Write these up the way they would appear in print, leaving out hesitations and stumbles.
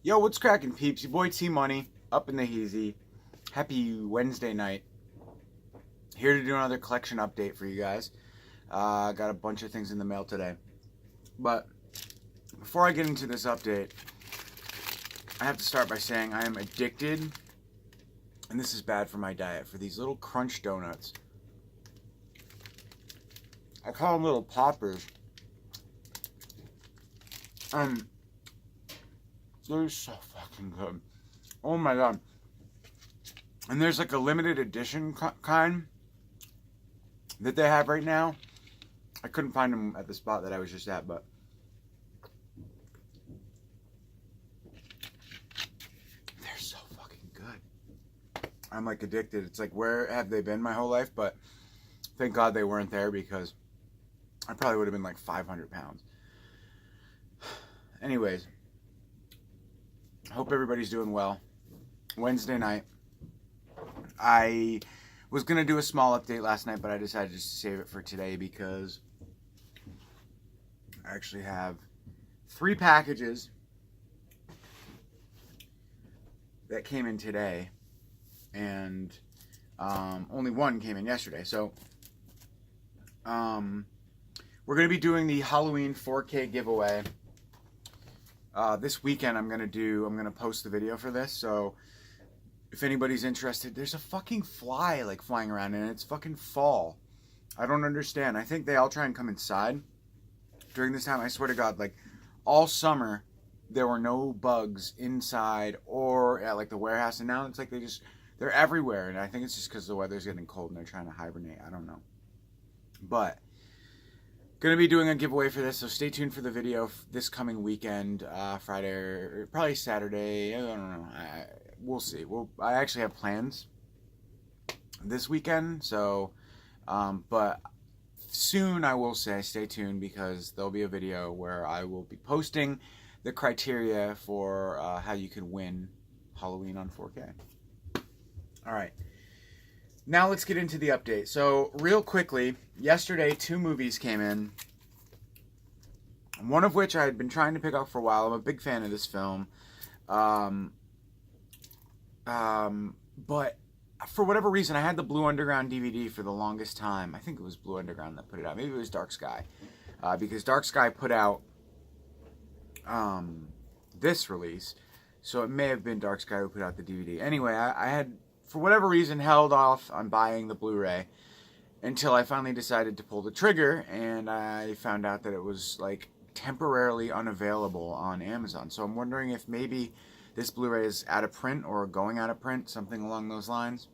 Yo, what's cracking, peeps? Your boy T Money up in the hazy. Happy Wednesday night. Here to do another collection update for you guys. Got a bunch of things in the mail today. But before I get into this update, I have to start by saying I am addicted, and this is bad for my diet, for these little crunch donuts. I call them little poppers. They're so fucking good. Oh my god. And there's like a limited edition kind that they have right now. I couldn't find them at the spot that I was just at, but they're so fucking good. I'm like addicted. It's like, where have they been my whole life? But thank God they weren't there, because I probably would have been like 500 pounds. Anyways, hope everybody's doing well. Wednesday night. I was going to do a small update last night, but I decided just to save it for today because I actually have 3 packages that came in today, and only one came in yesterday. So we're going to be doing the Halloween 4K giveaway. This weekend I'm going to post the video for this, so if anybody's interested, there's a fucking fly like flying around and it's fucking fall. I don't understand. I think they all try and come inside during this time. I swear to God, like all summer there were no bugs inside or at like the warehouse, and now it's like they're everywhere, and I think it's just because the weather's getting cold and they're trying to hibernate. I don't know. But gonna be doing a giveaway for this, so stay tuned for the video this coming weekend, Friday or probably Saturday. I don't know. We'll see. I actually have plans this weekend, so but soon I will say stay tuned, because there'll be a video where I will be posting the criteria for how you can win Halloween on 4K. All right. Now let's get into the update. So real quickly, yesterday 2 movies came in, one of which I had been trying to pick up for a while. I'm a big fan of this film. But for whatever reason, I had the Blue Underground DVD for the longest time. I think it was Blue Underground that put it out. Maybe it was Dark Sky. Because Dark Sky put out this release. So it may have been Dark Sky who put out the DVD. Anyway, I had, for whatever reason, held off on buying the Blu-ray until I finally decided to pull the trigger, and I found out that it was like temporarily unavailable on Amazon. So I'm wondering if maybe this Blu-ray is out of print or going out of print, something along those lines.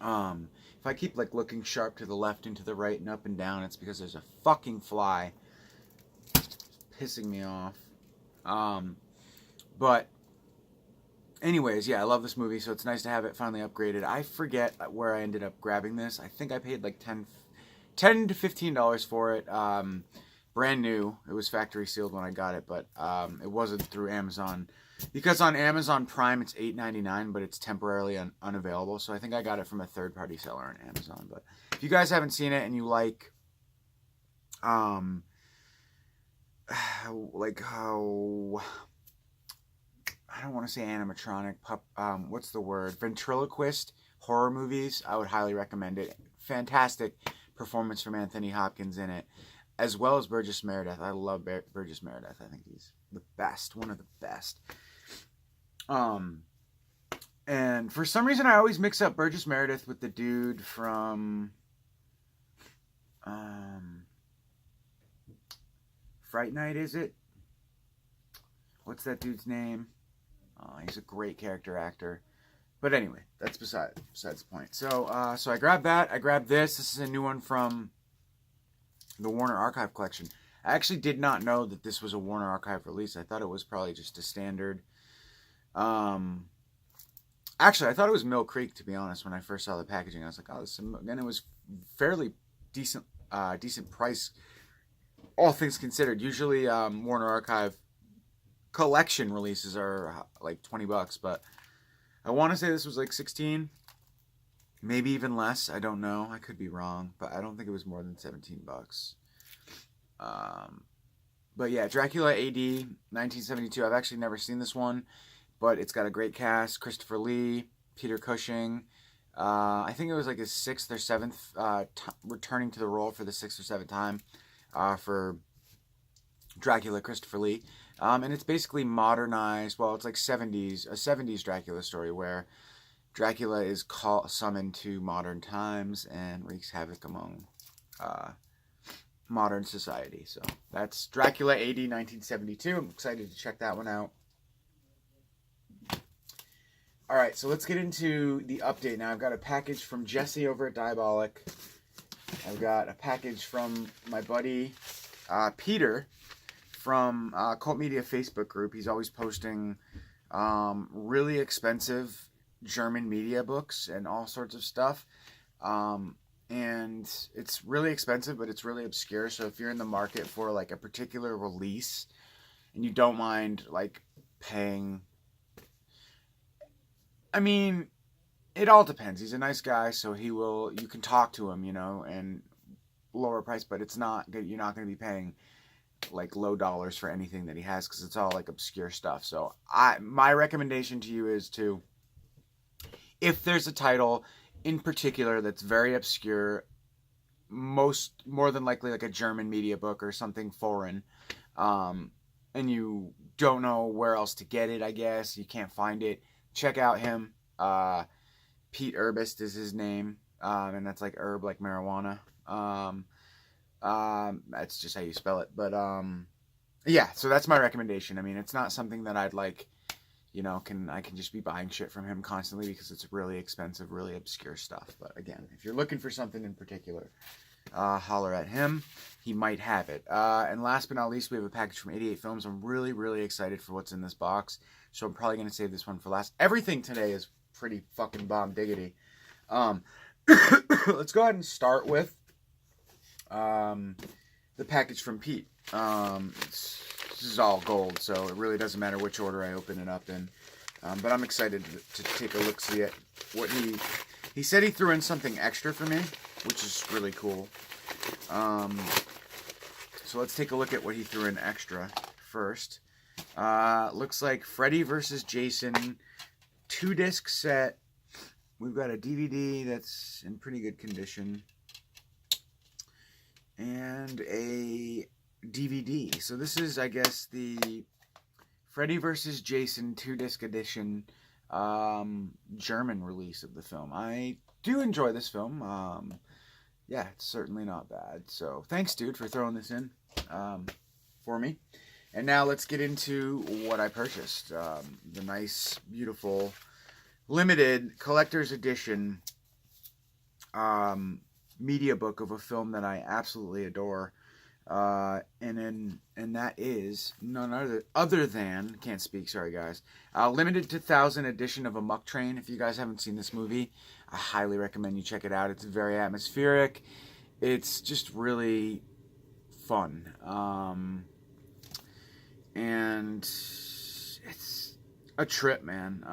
If I keep like looking sharp to the left and to the right and up and down, it's because there's a fucking fly pissing me off. But anyways, yeah, I love this movie, so it's nice to have it finally upgraded. I forget where I ended up grabbing this. I think I paid like $10 to $15 for it. Brand new. It was factory sealed when I got it, but it wasn't through Amazon. Because on Amazon Prime it's $8.99, but it's temporarily unavailable. So I think I got it from a third-party seller on Amazon. But if you guys haven't seen it and you like how I don't want to say animatronic, what's the word? Ventriloquist horror movies, I would highly recommend it. Fantastic performance from Anthony Hopkins in it, as well as Burgess Meredith. I love Burgess Meredith. I think he's the best, one of the best. And for some reason I always mix up Burgess Meredith with the dude from Fright Night, is it? What's that dude's name? He's a great character actor. But anyway, that's besides the point. So I grabbed that. I grabbed this. This is a new one from the Warner Archive collection. I actually did not know that this was a Warner Archive release. I thought it was probably just a standard. Actually, I thought it was Mill Creek, to be honest. When I first saw the packaging, I was like, "Oh, this." And it was fairly decent price, all things considered. Usually, Warner Archive collection releases are like $20, but I want to say this was like 16, maybe even less. I don't know. I could be wrong, but I don't think it was more than $17. But yeah, Dracula AD 1972. I've actually never seen this one, but it's got a great cast: Christopher Lee, Peter Cushing. I think it was like his sixth or seventh returning to the role for the sixth or seventh time for Dracula, Christopher Lee. And it's basically modernized. Well, it's like a 70s Dracula story where Dracula is summoned to modern times and wreaks havoc among modern society. So that's Dracula AD 1972. I'm excited to check that one out. All right, so let's get into the update now. I've got a package from Jesse over at Diabolic. I've got a package from my buddy Peter from Cult Media Facebook group. He's always posting really expensive German media books and all sorts of stuff. And it's really expensive, but it's really obscure. So if you're in the market for like a particular release and you don't mind like paying, I mean, it all depends. He's a nice guy, so you can talk to him, and lower price, but you're not going to be paying like low dollars for anything that he has because it's all like obscure stuff. So my recommendation to you is if there's a title in particular that's very obscure, more than likely like a German media book or something foreign, and you don't know where else to get it, I guess, you can't find it, check out him. Pete Herbist is his name, and that's like herb, like marijuana. That's just how you spell it. But yeah, so that's my recommendation. I mean, it's not something that I'd like, I can just be buying shit from him constantly because it's really expensive, really obscure stuff. But again, if you're looking for something in particular, holler at him. He might have it. And last but not least, we have a package from 88 Films. I'm really, really excited for what's in this box. So I'm probably going to save this one for last. Everything today is pretty fucking bomb diggity. Let's go ahead and start with the package from Pete. This is all gold, so it really doesn't matter which order I open it up in. But I'm excited to take a look-see at what he said. He threw in something extra for me, which is really cool. So let's take a look at what he threw in extra first. Looks like Freddy vs. Jason 2-disc set. We've got a DVD that's in pretty good condition and a DVD. So this is, I guess, the Freddy vs. Jason 2-disc edition German release of the film. I do enjoy this film. Yeah, it's certainly not bad. So thanks, dude, for throwing this in for me. And now let's get into what I purchased. The nice, beautiful, limited collector's edition media book of a film that I absolutely adore. And that is none other than, can't speak, sorry guys, limited 2000 edition of A Muck Train. If you guys haven't seen this movie, I highly recommend you check it out. It's very atmospheric. It's just really fun. And it's a trip, man.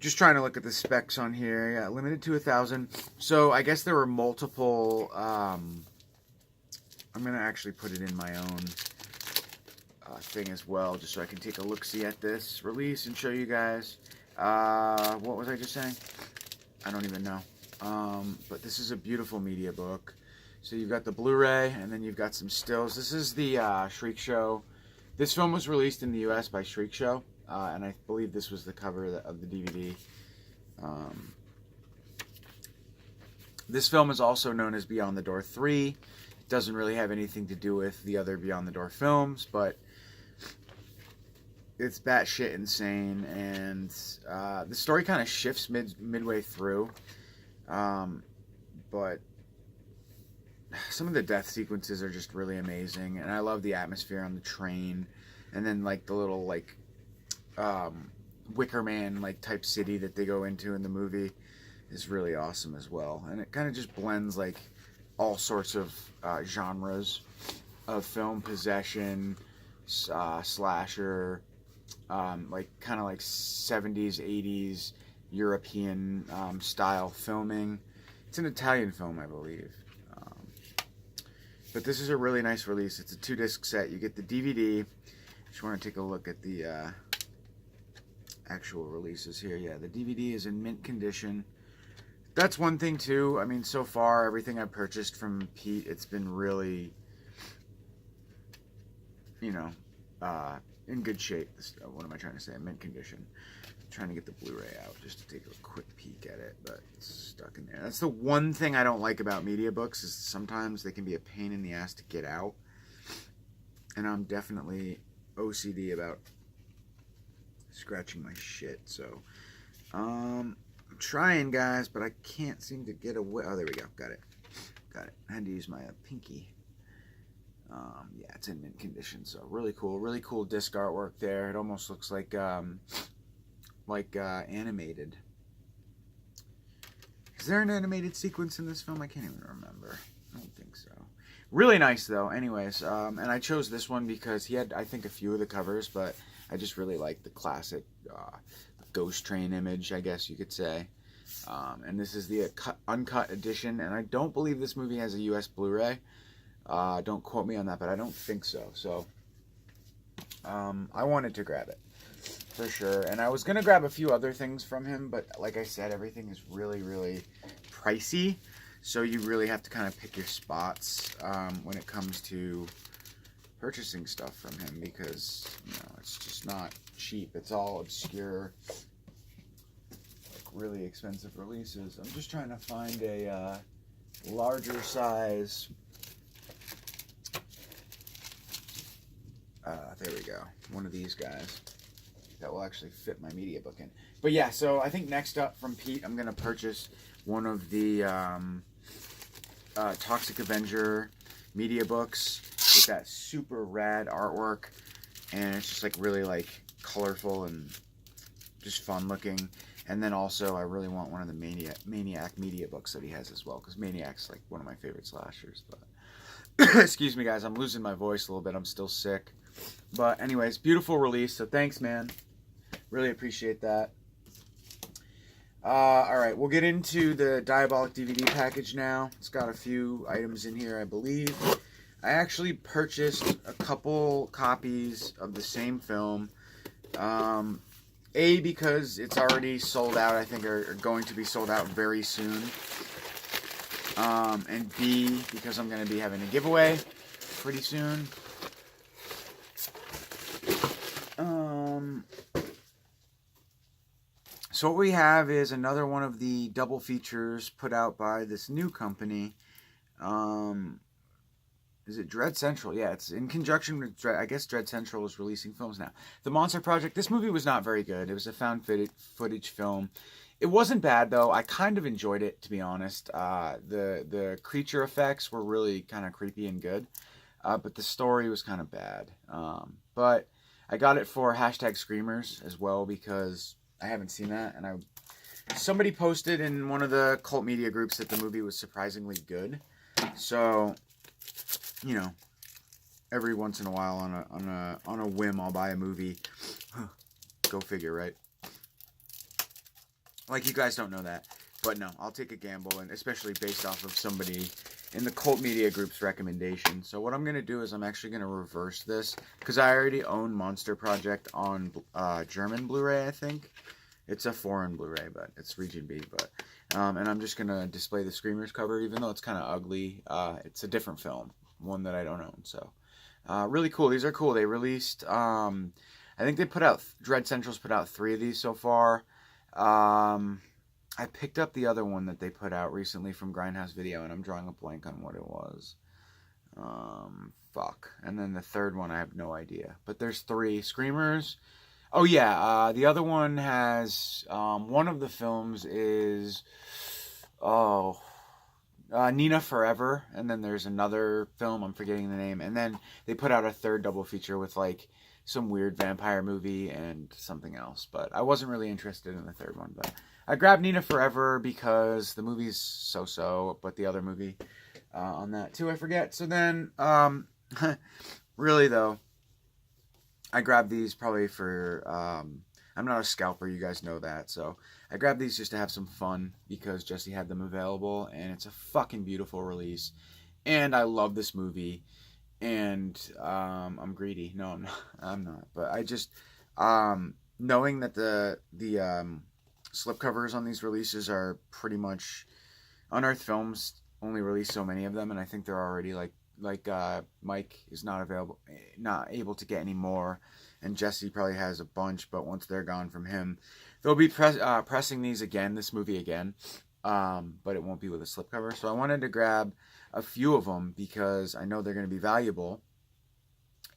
Just trying to look at the specs on here. Yeah, limited to 1,000. So I guess there were multiple. I'm gonna actually put it in my own thing as well, just so I can take a look-see at this release and show you guys. What was I just saying? I don't even know. But this is a beautiful media book. So you've got the Blu-ray, and then you've got some stills. This is the Shriek Show. This film was released in the U.S. by Shriek Show. And I believe this was the cover of the DVD. This film is also known as Beyond the Door 3. It doesn't really have anything to do with the other Beyond the Door films, but it's batshit insane. And the story kind of shifts midway through. But some of the death sequences are just really amazing. And I love the atmosphere on the train. And then like the little like Wicker Man like type city that they go into in the movie is really awesome as well. And it kind of just blends like all sorts of genres of film: possession, slasher, like kind of like 70s 80s European style filming. It's an Italian film, I believe. But this is a really nice release. It's a 2-disc set. You get the DVD. Just want to take a look at the actual releases here. Yeah, the DVD is in mint condition. That's one thing too. I mean, so far everything I purchased from Pete, it's been really, you know, in good shape. What am I trying to say? Mint condition. I'm trying to get the Blu-ray out just to take a quick peek at it, but it's stuck in there. That's the one thing I don't like about media books, is sometimes they can be a pain in the ass to get out. And I'm definitely OCD about scratching my shit. So, I'm trying, guys, but I can't seem to get away. Oh, there we go. Got it. I had to use my pinky. Yeah, it's in mint condition, so really cool disc artwork there. It almost looks like animated. Is there an animated sequence in this film? I can't even remember. I don't think so. Really nice though. Anyways, and I chose this one because he had, I think, a few of the covers, but I just really like the classic ghost train image, I guess you could say. And this is the uncut edition, and I don't believe this movie has a US Blu-ray. Don't quote me on that, but I don't think so. So, I wanted to grab it for sure. And I was going to grab a few other things from him, but like I said, everything is really pricey. So you really have to kind of pick your spots when it comes to purchasing stuff from him, because, you know, it's just not cheap. It's all obscure, like really expensive releases. I'm just trying to find a larger size. There we go. One of these guys that will actually fit my media book in. But yeah, so I think next up from Pete, I'm going to purchase one of the Toxic Avenger media books with that super rad artwork. And it's just like really like colorful and just fun looking. And then also I really want one of the Maniac media books that he has as well, because Maniac's like one of my favorite slashers. But excuse me, guys, I'm losing my voice a little bit. I'm still sick. But anyways, beautiful release. So thanks, man. Really appreciate that. Alright, we'll get into the Diabolic DVD package now. It's got a few items in here, I believe. I actually purchased a couple copies of the same film. A, because it's already sold out, I think, are going to be sold out very soon. And B, because I'm going to be having a giveaway pretty soon. So what we have is another one of the double features put out by this new company. Is it Dread Central? Yeah, it's in conjunction with Dread. I guess Dread Central is releasing films now. The Monster Project. This movie was not very good. It was a found footage film. It wasn't bad though. I kind of enjoyed it, to be honest. The creature effects were really kind of creepy and good, but the story was kind of bad. But I got it for #Screamers as well, because I haven't seen that, and somebody posted in one of the cult media groups that the movie was surprisingly good. So, you know, every once in a while on a whim, I'll buy a movie. Go figure, right? Like, you guys don't know that, but no, I'll take a gamble, and especially based off of somebody in the cult media group's recommendation. So what I'm gonna do is I'm actually gonna reverse this, because I already own Monster Project on German Blu-ray, I think. It's a foreign Blu-ray, but it's region B. But and I'm just gonna display the Screamers cover, even though it's kind of ugly. It's a different film, one that I don't own. So really cool. These are cool. They released. I think they put out Dread Central's put out 3 of these so far. I picked up the other one that they put out recently from Grindhouse Video, and I'm drawing a blank on what it was. Fuck. And then the third one, I have no idea. But there's 3 Screamers. Oh yeah, the other one has, one of the films is, Nina Forever, and then there's another film, I'm forgetting the name, and then they put out a third double feature with, like, some weird vampire movie and something else, but I wasn't really interested in the third one. But I grabbed Nina Forever because the movie's so-so, but the other movie on that too, I forget. So then, really though, I grabbed these probably for, I'm not a scalper, you guys know that, so I grabbed these just to have some fun, because Jesse had them available, and it's a fucking beautiful release. And I love this movie. And I'm greedy. No, I'm not. I'm not. But I just knowing that the slipcovers on these releases are pretty much Unearthed Films only released so many of them, and I think they're already like Mike is not able to get any more, and Jesse probably has a bunch, but once they're gone from him, they'll be pressing these again, this movie again, but it won't be with a slipcover. So I wanted to grab a few of them because I know they're going to be valuable,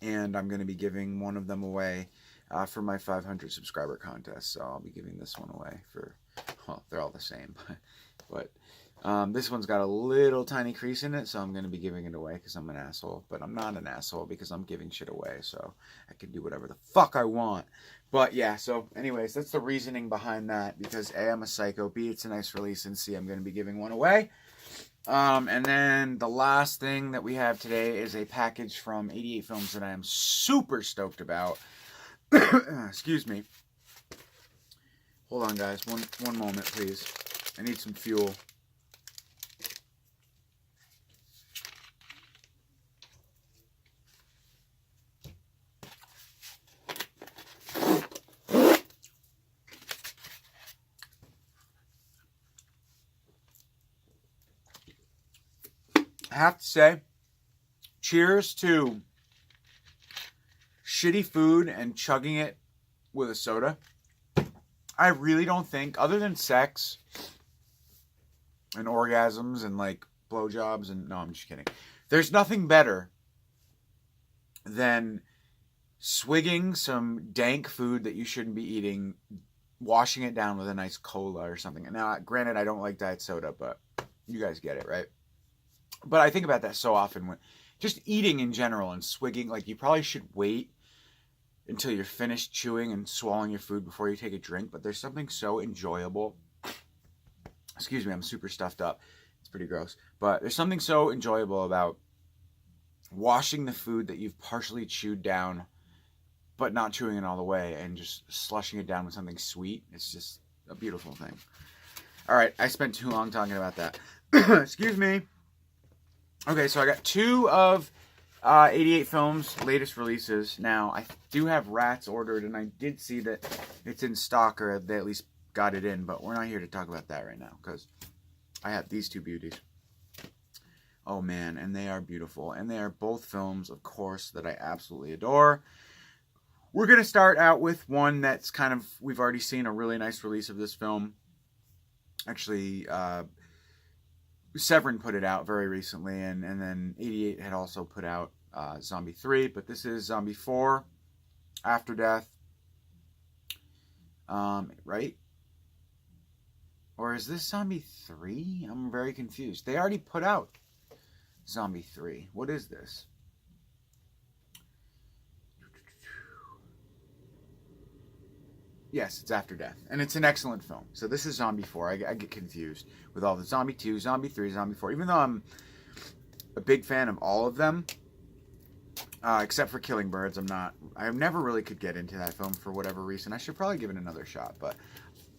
and I'm going to be giving one of them away for my 500 subscriber contest. So I'll be giving this one away for, well, they're all the same, but this one's got a little tiny crease in it, so I'm going to be giving it away because I'm an asshole. But I'm not an asshole because I'm giving shit away, so I can do whatever the fuck I want. But yeah, so anyways, that's the reasoning behind that, because A, I'm a psycho, B, it's a nice release, and C, I'm going to be giving one away. And then the last thing that we have today is a package from 88 Films that I am super stoked about. Excuse me. Hold on, guys. One moment, please. I need some fuel. I have to say, cheers to shitty food and chugging it with a soda. I really don't think, other than sex and orgasms and like blowjobs and, no, I'm just kidding. There's nothing better than swigging some dank food that you shouldn't be eating, washing it down with a nice cola or something. Now, granted, I don't like diet soda, but you guys get it, right? But I think about that so often when just eating in general and swigging. Like, you probably should wait until you're finished chewing and swallowing your food before you take a drink. But there's something so enjoyable. Excuse me, I'm super stuffed up. It's pretty gross. But there's something so enjoyable about washing the food that you've partially chewed down, but not chewing it all the way, and just slushing it down with something sweet. It's just a beautiful thing. All right, I spent too long talking about that. Excuse me. Okay, so I got two of 88 Films' latest releases. Now, I do have Rats ordered, and I did see that it's in stock, or they at least got it in, but we're not here to talk about that right now, because I have these two beauties. Oh, man, and they are beautiful. And they are both films, of course, that I absolutely adore. We're going to start out with one that's kind of, we've already seen a really nice release of this film. Actually, Severin put it out very recently, and then 88 had also put out Zombie 3, but this is Zombie 4, After Death, right? Or is this Zombie 3? I'm very confused. They already put out Zombie 3. What is this? Yes, it's After Death. And it's an excellent film. So this is Zombie 4. I get confused with all the Zombie 2, Zombie 3, Zombie 4. Even though I'm a big fan of all of them, except for Killing Birds, I never really could get into that film for whatever reason. I should probably give it another shot. But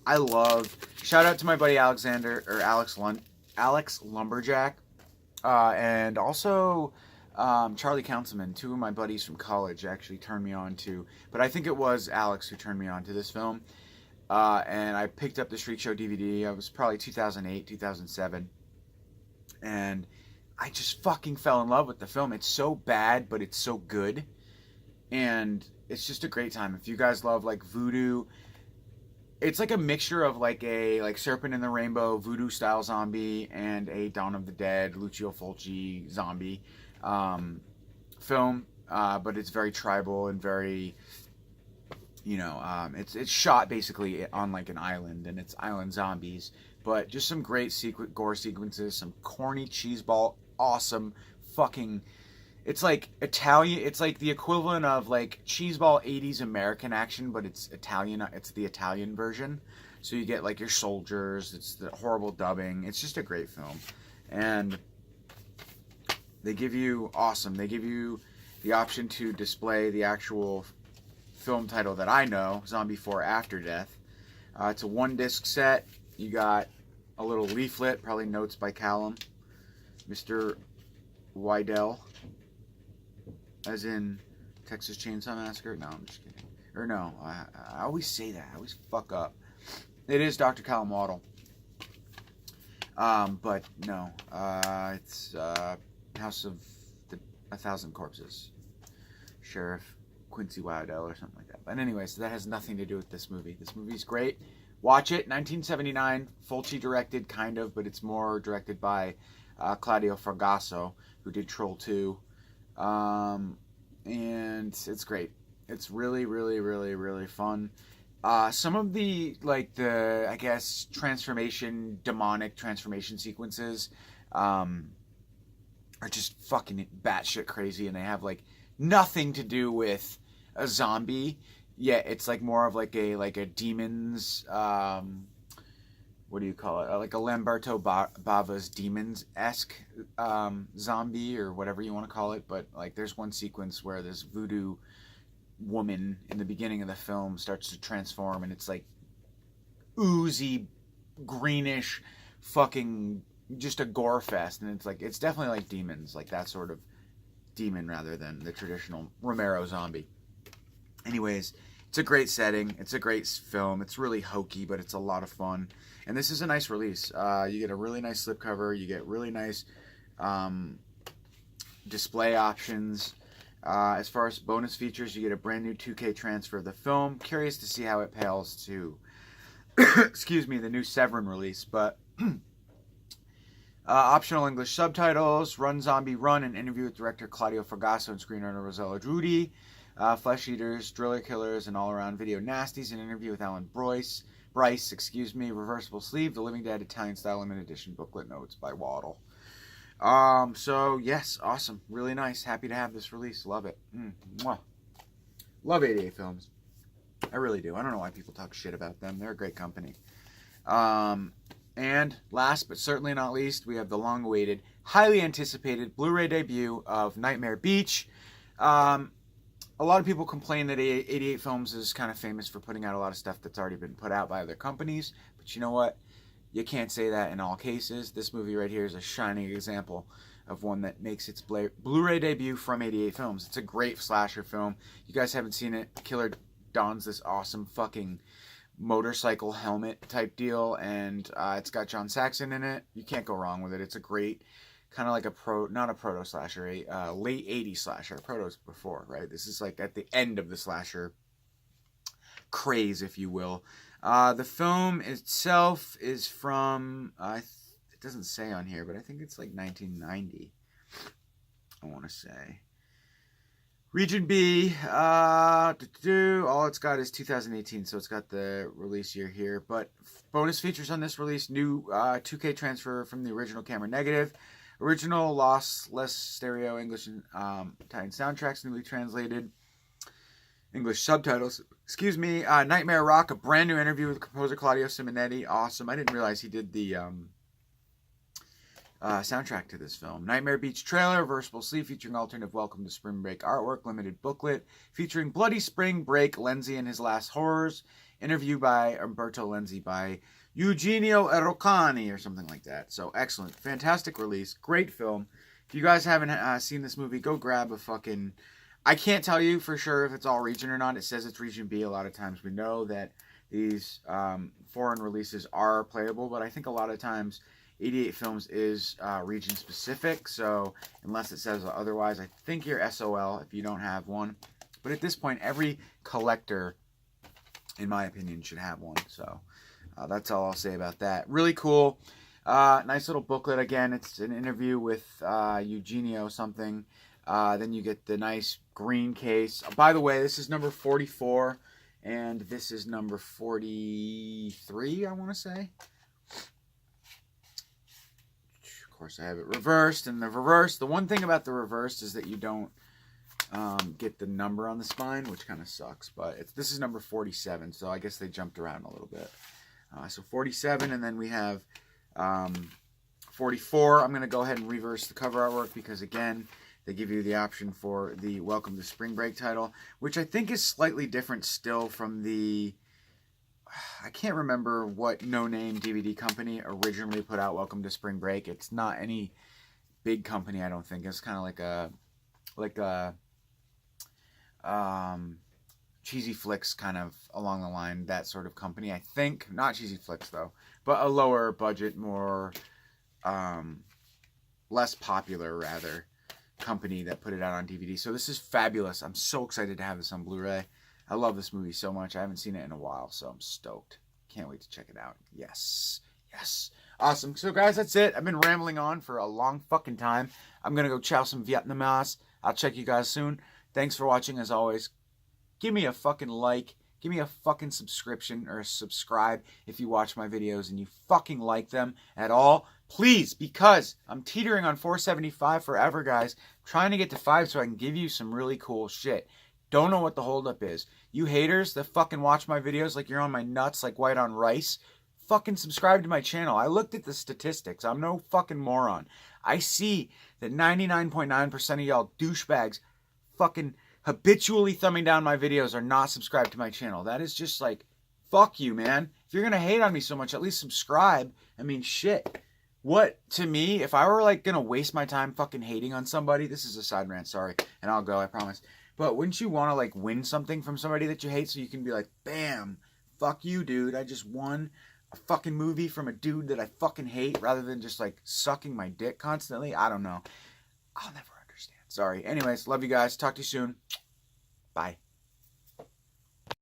I love, shout out to my buddy Alex Lumberjack. And also Charlie Councilman, two of my buddies from college actually turned me on to, but I think it was Alex who turned me on to this film. And I picked up the Freak Show DVD. It was probably 2008, 2007. And I just fucking fell in love with the film. It's so bad, but it's so good. And it's just a great time. If you guys love like voodoo, it's like a mixture of like a Serpent in the Rainbow voodoo style zombie and a Dawn of the Dead Lucio Fulci zombie film, but it's very tribal and very, it's shot basically on like an island, and it's island zombies, but just some great gore sequences, some corny cheeseball, awesome fucking. It's like Italian. It's like the equivalent of like cheeseball 80s American action, but it's Italian. It's the Italian version. So you get like your soldiers. It's the horrible dubbing. It's just a great film. And they give you the option to display the actual film title that I know, Zombie 4 After Death. It's a 1-disc set. You got a little leaflet, probably notes by Callum. Mr. Wydell, as in Texas Chainsaw Massacre. No, I'm just kidding. Or no, I always say that. I always fuck up. It is Dr. Callum Waddle. But no, it's House of the 1,000 Corpses. Sheriff Quincy Wydell or something like that. But anyway, so that has nothing to do with this movie. This movie's great. Watch it. 1979. Fulci directed, kind of, but it's more directed by Claudio Fragasso, who did Troll 2. And it's great. It's really, really, really, really fun. Some of the, I guess, demonic transformation sequences are just fucking batshit crazy, and they have, nothing to do with a zombie. Yet it's, more of, a demon's, what do you call it? Like a Lamberto Bava's Demons-esque zombie, or whatever you want to call it. But, there's one sequence where this voodoo woman in the beginning of the film starts to transform, and it's oozy, greenish, fucking just a gore fest, and it's definitely like demons, that sort of demon rather than the traditional Romero zombie. Anyways, it's a great setting, it's a great film, it's really hokey, but it's a lot of fun, and this is a nice release. You get a really nice slipcover, you get really nice display options. As far as bonus features, you get a brand new 2K transfer of the film. Curious to see how it pales to, excuse me, the new Severin release. But optional English subtitles, Run Zombie Run, an interview with director Claudio Fragasso and screenwriter Rosella Drudy. Flesh Eaters, Driller Killers, and All-Around Video Nasties, an interview with Alan Bryce, Reversible Sleeve, The Living Dead Italian-style limited edition booklet notes by Waddle. So yes, awesome, really nice, happy to have this release, love it. Mwah. Love 88 Films, I really do. I don't know why people talk shit about them. They're a great company. And last but certainly not least, we have the long-awaited, highly anticipated Blu-ray debut of Nightmare Beach. A lot of people complain that 88 Films is kind of famous for putting out a lot of stuff that's already been put out by other companies, but you know what? You can't say that in all cases. This movie right here is a shining example of one that makes its Blu-ray debut from 88 Films. It's a great slasher film. You guys haven't seen it. Killer dons this awesome fucking motorcycle helmet type deal, and it's got John Saxon in it. You can't go wrong with it. It's a great, kind of like not a proto slasher, a late 80s slasher. Proto's before, right? This is at the end of the slasher craze, if you will. The film itself is from, it doesn't say on here, but I think it's 1990, I want to say. Region B, all it's got is 2018, so it's got the release year here. But bonus features on this release, new 2K transfer from the original camera negative, original lossless stereo English and Italian soundtracks, newly translated, English subtitles, Nightmare Rock, a brand new interview with composer Claudio Simonetti, awesome. I didn't realize he did the soundtrack to this film. Nightmare Beach trailer, Reversible Sleeve, featuring alternative Welcome to Spring Break artwork, limited booklet, featuring Bloody Spring Break, Lenzi and His Last Horrors, interview by Umberto Lenzi by Eugenio Errocani, or something like that. So, excellent. Fantastic release. Great film. If you guys haven't seen this movie, go grab a fucking... I can't tell you for sure if it's all region or not. It says it's region B. A lot of times we know that these foreign releases are playable, but I think a lot of times 88 Films is region specific. So unless it says otherwise, I think you're SOL if you don't have one. But at this point, every collector, in my opinion, should have one. So that's all I'll say about that. Really cool. Nice little booklet. Again, it's an interview with Eugenio something. Then you get the nice green case. By the way, this is number 44, and this is number 43, I want to say. Of course, I have it reversed, and the one thing about the reversed is that you don't get the number on the spine, which kind of sucks, but this is number 47, so I guess they jumped around a little bit. So 47, and then we have 44. I'm going to go ahead and reverse the cover artwork because, again, they give you the option for the Welcome to Spring Break title, which I think is slightly different still from the... I can't remember what no-name DVD company originally put out Welcome to Spring Break. It's not any big company, I don't think. It's kind of like a Cheesy Flicks kind of along the line, that sort of company, I think. Not Cheesy Flicks though, but a lower budget, more less popular rather company that put it out on DVD. So this is fabulous. I'm so excited to have this on Blu-ray. I love this movie so much. I haven't seen it in a while, so I'm stoked. Can't wait to check it out. Yes. Yes. Awesome. So guys, that's it. I've been rambling on for a long fucking time. I'm going to go chow some Vietnamese. I'll check you guys soon. Thanks for watching as always. Give me a fucking like. Give me a fucking subscription or a subscribe if you watch my videos and you fucking like them at all. Please, because I'm teetering on 475 forever, guys. I'm trying to get to 5 so I can give you some really cool shit. Don't know what the holdup is. You haters that fucking watch my videos like you're on my nuts like white on rice, fucking subscribe to my channel. I looked at the statistics. I'm no fucking moron. I see that 99.9% of y'all douchebags fucking habitually thumbing down my videos are not subscribed to my channel. That is just like, fuck you, man. If you're gonna hate on me so much, at least subscribe. I mean, shit. What, to me, if I were like gonna waste my time fucking hating on somebody, this is a side rant, sorry, and I'll go, I promise. But wouldn't you want to like win something from somebody that you hate so you can be like, bam, fuck you, dude. I just won a fucking movie from a dude that I fucking hate rather than just like sucking my dick constantly? I don't know. I'll never understand. Sorry. Anyways, love you guys. Talk to you soon. Bye.